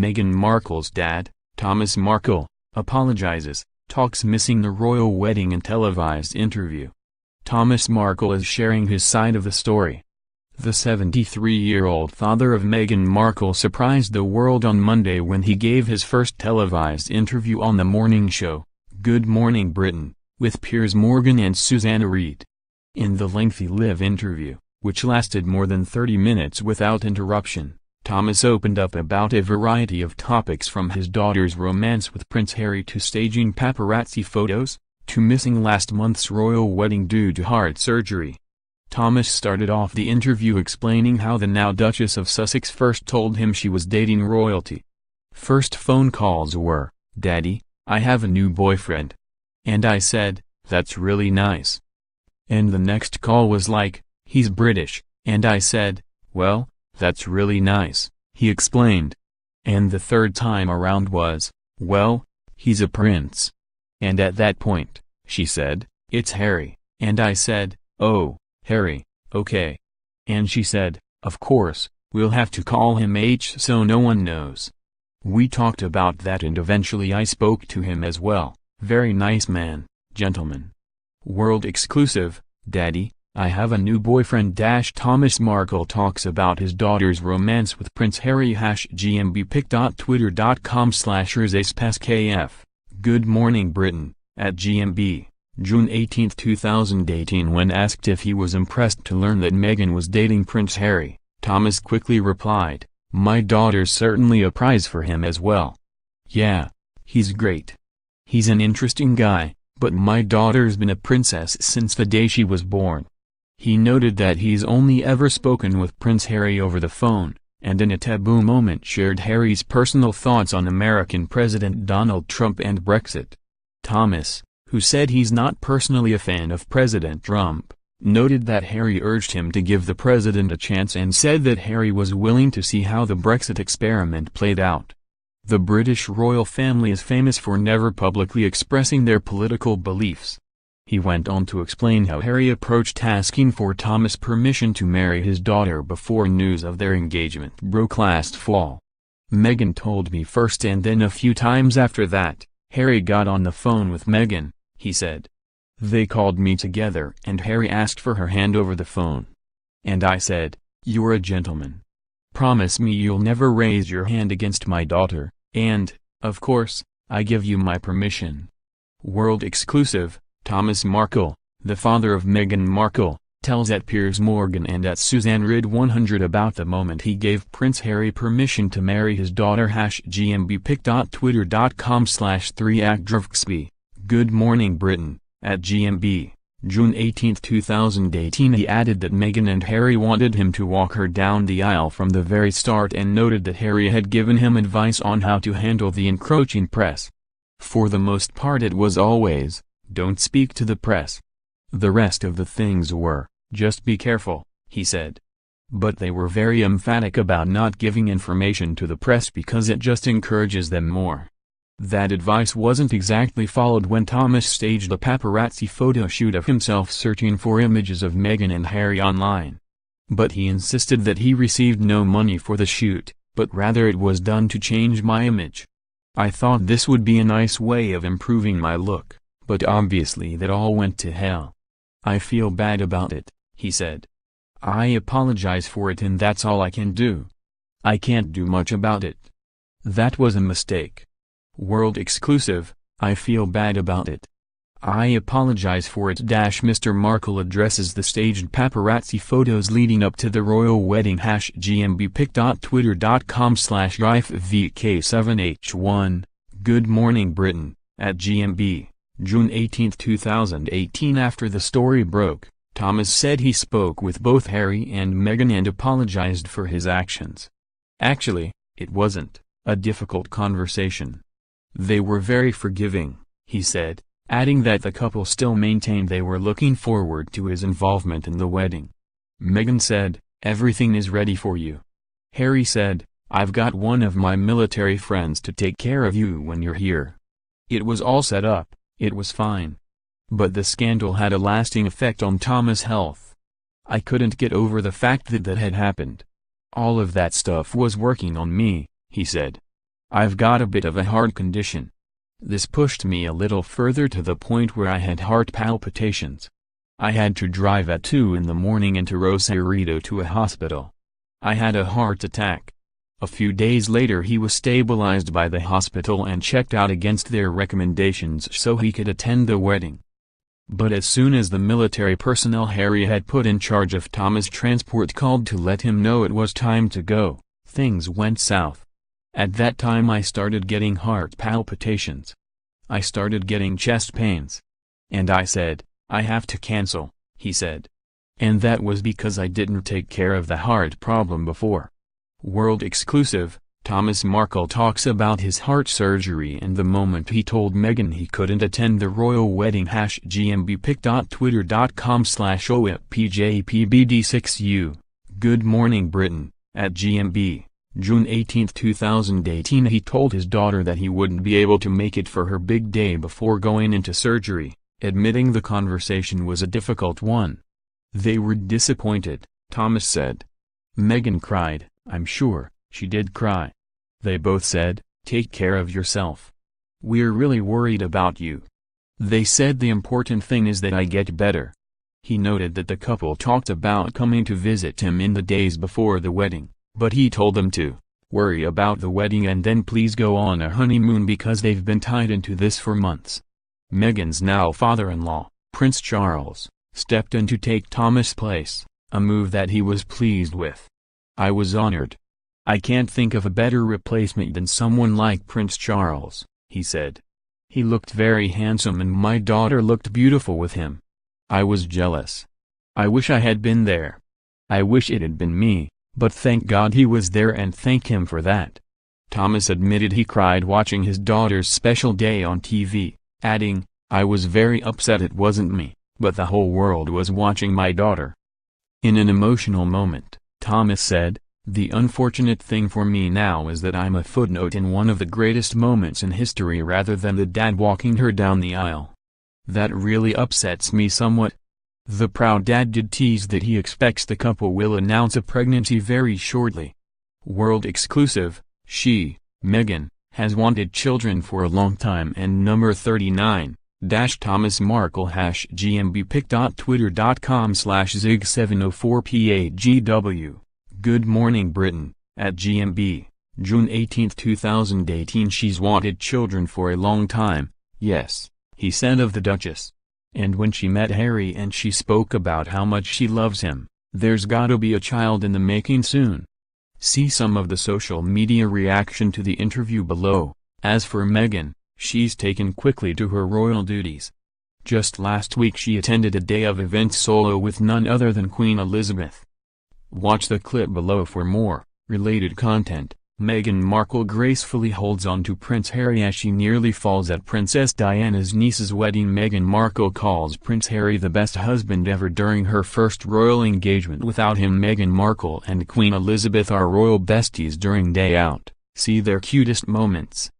Meghan Markle's dad, Thomas Markle, apologizes, talks missing the royal wedding in televised interview. Thomas Markle is sharing his side of the story. The 73-year-old father of Meghan Markle surprised the world on Monday when he gave his first televised interview on the morning show, Good Morning Britain, with Piers and Susanna Reid. In the lengthy live interview, which lasted more than 30 minutes without interruption, Thomas opened up about a variety of topics from his daughter's romance with Prince Harry to staging paparazzi photos, to missing last month's royal wedding due to heart surgery. Thomas started off the interview explaining how the now Duchess of Sussex first told him she was dating royalty. First phone calls were, "Daddy, I have a new boyfriend." And I said, "That's really nice." And the next call was like, "He's British," and I said, "Well, that's really nice," he explained. And the third time around was, "Well, he's a prince." And at that point, she said, "It's Harry," and I said, "Oh, Harry, okay." And she said, "Of course, we'll have to call him H so no one knows." We talked about that and eventually I spoke to him as well. Very nice man, gentleman. World exclusive, Daddy, I have a new boyfriend. Thomas Markle talks about his daughter's romance with Prince Harry. GMBpic.twitter.com/RZSPaskF. Good Morning Britain, @GMB, June 18, 2018. When asked if he was impressed to learn that Meghan was dating Prince Harry, Thomas quickly replied, "My daughter's certainly a prize for him as well. Yeah, he's great. He's an interesting guy, but my daughter's been a princess since the day she was born." He noted that he's only ever spoken with Prince Harry over the phone, and in a taboo moment shared Harry's personal thoughts on American President Donald Trump and Brexit. Thomas, who said he's not personally a fan of President Trump, noted that Harry urged him to give the president a chance and said that Harry was willing to see how the Brexit experiment played out. The British royal family is famous for never publicly expressing their political beliefs. He went on to explain how Harry approached asking for Thomas' permission to marry his daughter before news of their engagement broke last fall. "Meghan told me first and then a few times after that, Harry got on the phone with Meghan," he said. "They called me together and Harry asked for her hand over the phone. And I said, 'You're a gentleman. Promise me you'll never raise your hand against my daughter,' and, of course, I give you my permission." World exclusive, Thomas Markle, the father of Meghan Markle, tells @Piers and @Susanna Reid 100 about the moment he gave Prince Harry permission to marry his daughter. GMBpic.twitter.com/3actdrovxb. Good Morning Britain, @GMB, June 18, 2018. He added that Meghan and Harry wanted him to walk her down the aisle from the very start and noted that Harry had given him advice on how to handle the encroaching press. For the most part it was always, "Don't speak to the press." The rest of the things were, "Just be careful," he said. But they were very emphatic about not giving information to the press because it just encourages them more. That advice wasn't exactly followed when Thomas staged a paparazzi photo shoot of himself searching for images of Meghan and Harry online. But he insisted that he received no money for the shoot, but rather it was done to change my image. "I thought this would be a nice way of improving my look, but obviously that all went to hell. I feel bad about it," he said. "I apologize for it and that's all I can do. I can't do much about it. That was a mistake." World exclusive, I feel bad about it. I apologize for it. Mr. Markle addresses the staged paparazzi photos leading up to the royal wedding. GMBpic.twitter.com/RifeVK7H1. Good Morning Britain, @GMB, June 18, 2018. After the story broke, Thomas said he spoke with both Harry and Meghan and apologized for his actions. "Actually, it wasn't a difficult conversation. They were very forgiving," he said, adding that the couple still maintained they were looking forward to his involvement in the wedding. Meghan said, "Everything is ready for you." Harry said, "I've got one of my military friends to take care of you when you're here." It was all set up, it was fine. But the scandal had a lasting effect on Thomas' health. "I couldn't get over the fact that that had happened. All of that stuff was working on me," he said. I've got a bit of a heart condition. This pushed me a little further to the point where I had heart palpitations. I had to drive at 2 in the morning into Rosarito to a hospital. I had a heart attack. A few days later he was stabilized by the hospital and checked out against their recommendations so he could attend the wedding. But as soon as the military personnel Harry had put in charge of Thomas' transport called to let him know it was time to go, things went south. At that time I started getting heart palpitations. I started getting chest pains. And I said, I have to cancel, he said. And that was because I didn't take care of the heart problem before. World exclusive, Thomas Markle talks about his heart surgery and the moment he told Meghan he couldn't attend the royal wedding. #GMBpic.twitter.com/OFPJPBD6U. Good Morning Britain, @GMB. June 18, 2018. He told his daughter that he wouldn't be able to make it for her big day before going into surgery, admitting the conversation was a difficult one. They were disappointed, Thomas said. Meghan cried. I'm sure, she did cry. They both said, take care of yourself. We're really worried about you. They said the important thing is that I get better. He noted that the couple talked about coming to visit him in the days before the wedding, but he told them to worry about the wedding and then please go on a honeymoon because they've been tied into this for months. Meghan's now father-in-law, Prince Charles, stepped in to take Thomas' place, a move that he was pleased with. I was honored. I can't think of a better replacement than someone like Prince Charles, he said. He looked very handsome and my daughter looked beautiful with him. I was jealous. I wish I had been there. I wish it had been me, but thank God he was there and thank him for that. Thomas admitted he cried watching his daughter's special day on TV, adding, I was very upset it wasn't me, but the whole world was watching my daughter. In an emotional moment, Thomas said, the unfortunate thing for me now is that I'm a footnote in one of the greatest moments in history rather than the dad walking her down the aisle. That really upsets me somewhat. The proud dad did tease that he expects the couple will announce a pregnancy very shortly. World exclusive, Meghan, has wanted children for a long time and number 39. Thomas Markle #GMBpic.twitter.com/zig704PAGW. Good Morning Britain, @GMB. June 18, 2018. She's wanted children for a long time, yes, he said of the Duchess. And when she met Harry and she spoke about how much she loves him, there's gotta be a child in the making soon. See some of the social media reaction to the interview below. As for Meghan, she's taken quickly to her royal duties. Just last week she attended a day of events solo with none other than Queen Elizabeth. Watch the clip below for more related content. Meghan Markle gracefully holds on to Prince Harry as she nearly falls at Princess Diana's niece's wedding. Meghan Markle calls Prince Harry the best husband ever during her first royal engagement without him. Meghan Markle and Queen Elizabeth are royal besties during day out. See their cutest moments.